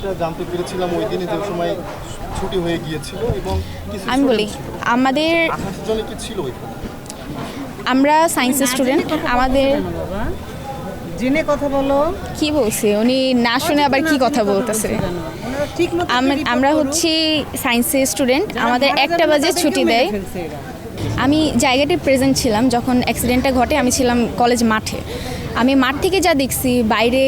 যেটা জানতে পেরেছিলাম ওই দিনে যে সময় ছুটি হয়ে গিয়েছিল এবং কিছু আমি বলি আমাদের 28 জনে কি ছিল ওইখানে? আমরা সায়েন্সের স্টুডেন্ট আমাদের জেনে কথা বলো। কি বলছে উনি না শুনে আবার কি কথা বলতেছে। আমরা হচ্ছি সায়েন্সের স্টুডেন্ট, আমাদের 1টা বাজে ছুটি দেয়। আমি জায়গাটি প্রেজেন্ট ছিলাম যখন অ্যাক্সিডেন্টটা ঘটে। আমি ছিলাম কলেজ মাঠে। আমি মাঠ থেকে যা দেখছি বাইরে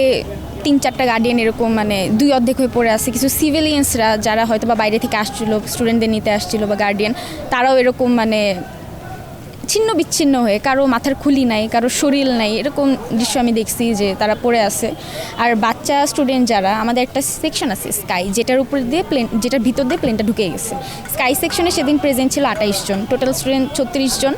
3-4টা গার্ডিয়ান এরকম মানে দুই অর্ধেক হয়ে পড়ে আছে। কিছু সিভিলিয়ান্সরা যারা হয়তো বা বাইরে থেকে আসছিল, স্টুডেন্টদের নিতে আসছিল বা গার্ডিয়ান, তারাও এরকম মানে ছিন্ন বিচ্ছিন্ন হয়ে, কারো মাথার খুলি নাই, কারো শরীর নাই, এরকম দৃশ্য আমি দেখছি যে তারা পড়ে আছে। আর বাচ্চা স্টুডেন্ট যারা, আমাদের একটা সেকশন আছে স্কাই, যেটার উপর দিয়ে প্লেন, যেটার ভিতর দিয়ে প্লেনটা ঢুকে গেছে। স্কাই সেকশনে সেদিন প্রেজেন্ট ছিল 28 জন, টোটাল স্টুডেন্ট 36 জন।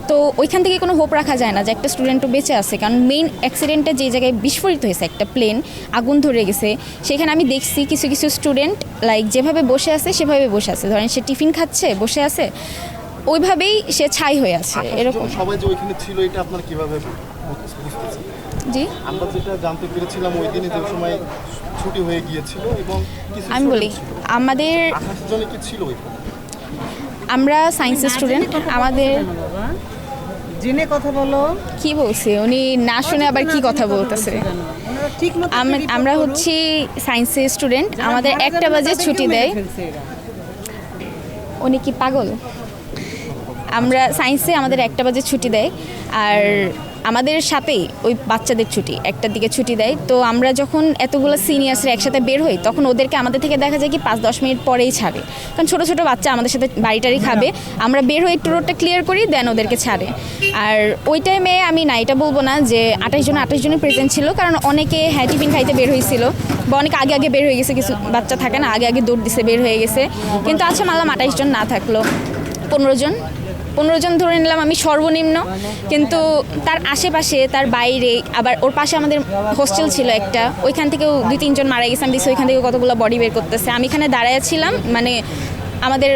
তো ওইখান থেকে কোনো হোপ রাখা যায় না যে একটা স্টুডেন্টও বেঁচে আছে, কারণ মেইন অ্যাক্সিডেন্টটা যে জায়গায় বিস্ফোরিত হয়েছে, একটা প্লেন আগুন ধরে গেছে, সেখানে আমি দেখছি কিছু কিছু স্টুডেন্ট লাইক যেভাবে বসে আছে সেভাবে বসে আছে। ধরেন সে টিফিন খাচ্ছে, বসে আছে, ওইভাবেই সে ছাই হয়ে আছে। এরকম সবাই যে ওইখানে ছিল এটা আপনার কিভাবে বুঝতেছেন? জি আমরা যেটা জানতে পেরেছিলাম ওই দিনে যে সময় ছুটি হয়ে গিয়েছিল এবং কিছু আমি বলি আমাদের 28 জনে কি ছিল ওইখানে? আমরা সায়েন্সের স্টুডেন্ট আমাদের জেনে কথা বলো। কি বলছে উনি না শুনে আবার কি কথা বলতেছে। আমরা হচ্ছি সায়েন্সের স্টুডেন্ট, আমাদের 1টা বাজে ছুটি দেয়। উনি কি পাগল? আমরা সায়েন্সে আমাদের 1টা বাজে ছুটি দেয়, আর আমাদের সাথেই ওই বাচ্চাদের ছুটি 1টার দিকে ছুটি দেয়। তো আমরা যখন এতগুলো সিনিয়র্সরা একসাথে বের হই, তখন ওদেরকে আমাদের থেকে দেখা যায় কি 5-10 মিনিট পরেই ছাড়ে, কারণ ছোটো ছোটো বাচ্চা আমাদের সাথে বাড়িটারি খাবে। আমরা বের হই, একটু রোডটা ক্লিয়ার করি, দেন ওদেরকে ছাড়ে। আর ওই টাইমে আমি না এটা বলবো না যে 28 জনই প্রেজেন্ট ছিল, কারণ অনেকে হ্যাঁ টিফিন খাইতে বের হয়েছিল বা অনেকে আগে আগে বের হয়ে গেছে। কিছু বাচ্চা থাকে না, আগে আগে দৌড় দিছে, বের হয়ে গেছে। কিন্তু আচ্ছা মানলাম 28 জন না থাকলো, 15 জন ধরে নিলাম আমি সর্বনিম্ন। কিন্তু তার আশেপাশে, তার বাইরে, আবার ওর পাশে আমাদের হোস্টেল ছিল একটা, ওইখান থেকেও 2-3 জন মারা গেছে। আমি দেখছি ওইখান থেকে কতগুলো বডি বের করতেছে। আমি এখানে দাঁড়ায় ছিলাম, মানে আমাদের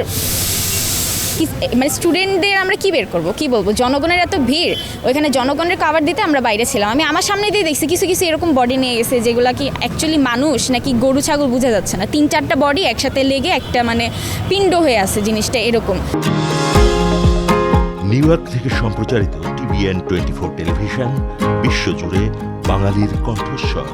মানে স্টুডেন্টদের আমরা কি বের করবো, কি বলবো, জনগণের এত ভিড়, ওইখানে জনগণের কভার দিতে আমরা বাইরে ছিলাম। আমি আমার সামনে দিয়ে দেখছি কিছু কিছু এরকম বডি নিয়ে গেছে, যেগুলো কি অ্যাকচুয়ালি মানুষ নাকি গরু ছাগল বোঝা যাচ্ছে না। 3-4টা বডি একসাথে লেগে একটা মানে পিণ্ড হয়ে আছে, জিনিসটা এরকম। নিউ ইয়র্ক থেকে সম্প্রচারিত TVN 24 টেলিভিশন, বিশ্বজুড়ে বাঙালির কণ্ঠস্বর।